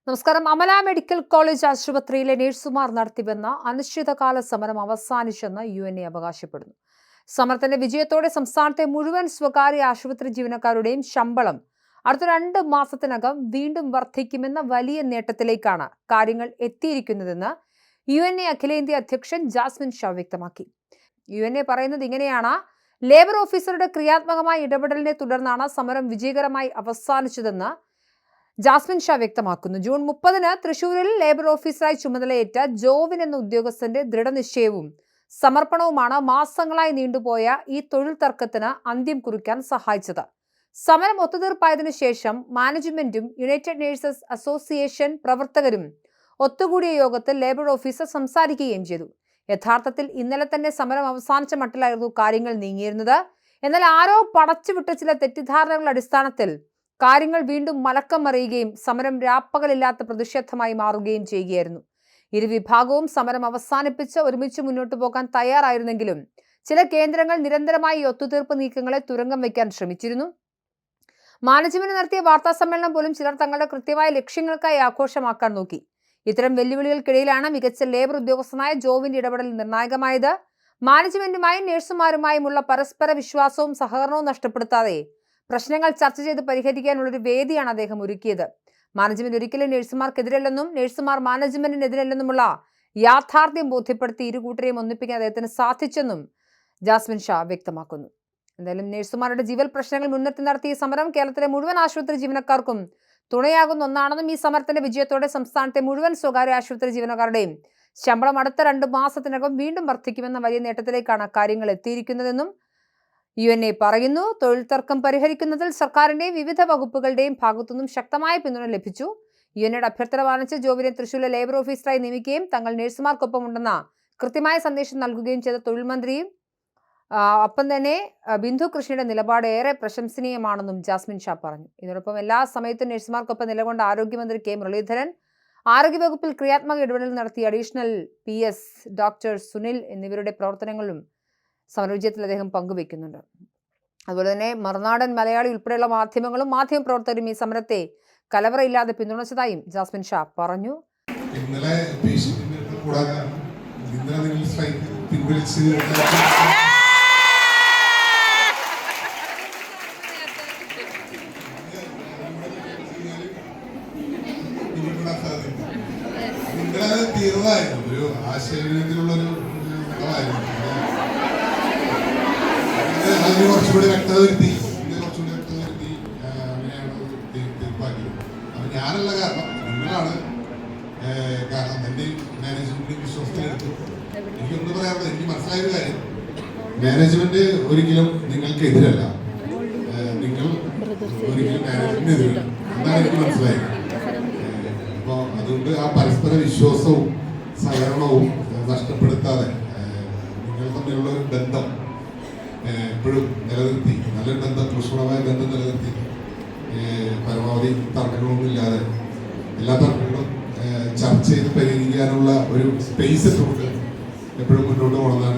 നമസ്കാരം. Amala medical college ആശുപത്രിയിലെ നഴ്സുമാർ നടത്തിവന്ന അനിശ്ചിതകാല സമരം അവസാനിച്ചെന്ന് UNA അവകാശപ്പെടുന്നു. സമരത്തിന്റെ വിജയത്തോടെ സംസ്ഥാനത്തെ മുഴുവൻ സ്വകാര്യ ആശുപത്രി ജീവനക്കാരുടെയും ശമ്പളം അടുത്ത 2 മാസത്തിനകം വീണ്ടും വർദ്ധിക്കുമെന്ന വലിയ നേട്ടത്തിലേക്കാണ് കാര്യങ്ങൾ എത്തിയിരിക്കുന്നതെന്ന് UNA അഖിലേന്ത്യാ അധ്യക്ഷൻ ജാസ്മിൻ ഷാ വ്യക്തമാക്കി. UNA പറയുന്നത് ഇങ്ങനെയാണ്: ലേബർ ഓഫീസറുടെ ക്രിയാത്മകമായ ഇടപെടലിനെ തുടർന്നാണ് സമരം വിജയകരമായി അവസാനിച്ചതെന്ന് ജാസ്മിൻ ഷാ വ്യക്തമാക്കുന്നു. ജൂൺ 30-ന് തൃശൂരിൽ ലേബർ ഓഫീസറായി ചുമതലയേറ്റ ജോവിൻ എന്ന ഉദ്യോഗസ്ഥന്റെ ദൃഢനിശ്ചയവും സമർപ്പണവുമാണ് മാസങ്ങളായി നീണ്ടുപോയ ഈ തൊഴിൽ തർക്കത്തിന് അന്ത്യം കുറിക്കാൻ സഹായിച്ചത്. സമരം ഒത്തുതീർപ്പായതിനു ശേഷം മാനേജ്മെന്റും യുണൈറ്റഡ് നഴ്സസ് അസോസിയേഷൻ പ്രവർത്തകരും ഒത്തുകൂടിയ യോഗത്തിൽ ലേബർ ഓഫീസർ സംസാരിക്കുകയും ചെയ്തു. യഥാർത്ഥത്തിൽ ഇന്നലെ തന്നെ സമരം അവസാനിച്ച മട്ടിലായിരുന്നു കാര്യങ്ങൾ നീങ്ങിയിരുന്നത്. എന്നാൽ ആരോ പടച്ചുവിട്ട ചില തെറ്റിദ്ധാരണകളുടെ അടിസ്ഥാനത്തിൽ കാര്യങ്ങൾ വീണ്ടും മലക്കം മറിയുകയും സമരം രാപ്പകലില്ലാത്ത പ്രതിഷേധമായി മാറുകയും ചെയ്യുകയായിരുന്നു. ഇരുവിഭാഗവും സമരം അവസാനിപ്പിച്ച് ഒരുമിച്ച് മുന്നോട്ട് പോകാൻ തയ്യാറായിരുന്നെങ്കിലും ചില കേന്ദ്രങ്ങൾ നിരന്തരമായി ഒത്തുതീർപ്പ് നീക്കങ്ങളെ തുരങ്കം വയ്ക്കാൻ ശ്രമിച്ചിരുന്നു. മാനേജ്മെന്റ് നടത്തിയ വാർത്താ സമ്മേളനം പോലും ചിലർ തങ്ങളുടെ കൃത്യമായ ലക്ഷ്യങ്ങൾക്കായി ആഘോഷമാക്കാൻ നോക്കി. ഇത്തരം വെല്ലുവിളികൾക്കിടയിലാണ് മികച്ച ലേബർ ഉദ്യോഗസ്ഥനായ ജോവിന്റെ ഇടപെടൽ നിർണായകമായത്. മാനേജ്മെന്റുമായും നഴ്സുമാരുമായുമുള്ള പരസ്പര വിശ്വാസവും സഹകരണവും നഷ്ടപ്പെടുത്താതെ പ്രശ്നങ്ങൾ ചർച്ച ചെയ്ത് പരിഹരിക്കാനുള്ളൊരു വേദിയാണ് അദ്ദേഹം ഒരുക്കിയത്. മാനേജ്മെന്റ് ഒരിക്കലും നഴ്സുമാർക്കെതിരല്ലെന്നും നഴ്സുമാർ മാനേജ്മെന്റിനെതിരല്ലെന്നുമുള്ള യാഥാർത്ഥ്യം ബോധ്യപ്പെടുത്തി ഇരുകൂട്ടരെയും ഒന്നിപ്പിക്കാൻ അദ്ദേഹത്തിന് സാധിച്ചെന്നും ജാസ്മിൻ ഷാ വ്യക്തമാക്കുന്നു. എന്തായാലും നഴ്സുമാരുടെ ജീവൽ പ്രശ്നങ്ങൾ മുൻനിർത്തി നടത്തിയ സമരം കേരളത്തിലെ മുഴുവൻ ആശുപത്രി ജീവനക്കാർക്കും തുണയാകുന്ന ഒന്നാണെന്നും ഈ സമരത്തിന്റെ വിജയത്തോടെ സംസ്ഥാനത്തെ മുഴുവൻ സ്വകാര്യ ആശുപത്രി ജീവനക്കാരുടെയും ശമ്പളം അടുത്ത 2 മാസത്തിനകം വീണ്ടും വർദ്ധിക്കുമെന്ന വലിയ നേട്ടത്തിലേക്കാണ് കാര്യങ്ങൾ എത്തിയിരിക്കുന്നതെന്നും UNA പറയുന്നു. തൊഴിൽ തർക്കം പരിഹരിക്കുന്നതിൽ സർക്കാരിന്റെയും വിവിധ വകുപ്പുകളുടെയും ഭാഗത്തുനിന്നും ശക്തമായ പിന്തുണ ലഭിച്ചു. UNAയുടെ അഭ്യർത്ഥന പാലിച്ച് ജോവിനെ തൃശൂരിലെ ലേബർ ഓഫീസറായി നിയമിക്കുകയും തങ്ങൾ നഴ്സുമാർക്കൊപ്പം ഉണ്ടെന്ന കൃത്യമായ സന്ദേശം നൽകുകയും ചെയ്ത തൊഴിൽ മന്ത്രിയും ഒപ്പം തന്നെ ബിന്ദു കൃഷ്ണയുടെ നിലപാട് ഏറെ പ്രശംസനീയമാണെന്നും ജാസ്മിൻ ഷാ പറഞ്ഞു. ഇതിനോടൊപ്പം എല്ലാ സമയത്തും നഴ്സുമാർക്കൊപ്പം നിലകൊണ്ട ആരോഗ്യമന്ത്രി K. മുരളീധരൻ, ആരോഗ്യവകുപ്പിൽ ക്രിയാത്മക ഇടപെടൽ നടത്തിയ അഡീഷണൽ PS ഡോക്ടർ സുനിൽ എന്നിവരുടെ പ്രവർത്തനങ്ങളും സമരവിജയത്തിൽ അദ്ദേഹം പങ്കുവെക്കുന്നുണ്ട്. അതുപോലെ തന്നെ മറുനാടൻ മലയാളി ഉൾപ്പെടെയുള്ള മാധ്യമങ്ങളും മാധ്യമപ്രവർത്തകരും ഈ സമരത്തെ കലവറയില്ലാതെ പിന്തുണച്ചതായും ജാസ്മിൻ ഷാ പറഞ്ഞു. ഇന്നലെ തീർന്നതായിരുന്നു, ഒരു ആശയവിനിമയത്തിലുള്ളൊരു ഘടകമായിരുന്നു. അതിന് കുറച്ചുകൂടി വ്യക്തത വരുത്തി അങ്ങനെയാണ് തീർപ്പാക്കിയത്. അപ്പം ഞാനല്ല കാരണം, നിങ്ങളാണ് കാരണം. എൻ്റെയും മാനേജ്മെന്റിന്റെ വിശ്വാസത്തിലെടുത്തു. എനിക്കൊന്നും പറയാറുള്ളത്, എനിക്ക് മനസ്സിലായൊരു കാര്യം, മാനേജ്മെന്റ് ഒരിക്കലും നിങ്ങൾക്ക് എതിരല്ല, നിങ്ങൾ ഒരിക്കലും മാനേജ്മെന്റിനെതിരല്ല എന്നാണ് എനിക്ക് മനസ്സിലായത്. അപ്പോൾ അതുകൊണ്ട് ആ പരസ്പര വിശ്വാസവും സഹകരണവും നഷ്ടപ്പെടുത്താതെ നിങ്ങൾ തമ്മിലുള്ള ഒരു ബന്ധം എപ്പോഴും നിലനിർത്തി, നല്ലൊരു ബന്ധം, ഊഷ്മളമായ ബന്ധം നിലനിർത്തി പരമാവധി തർക്കങ്ങളൊന്നും ഇല്ലാതെ എല്ലാ തർക്കങ്ങളും ചർച്ച ചെയ്ത് പരിഹരിക്കാനുള്ള ഒരു സ്പേസ് ഇട്ടുകൊണ്ട് എപ്പോഴും മുന്നോട്ട് പോകണമെന്നാണ്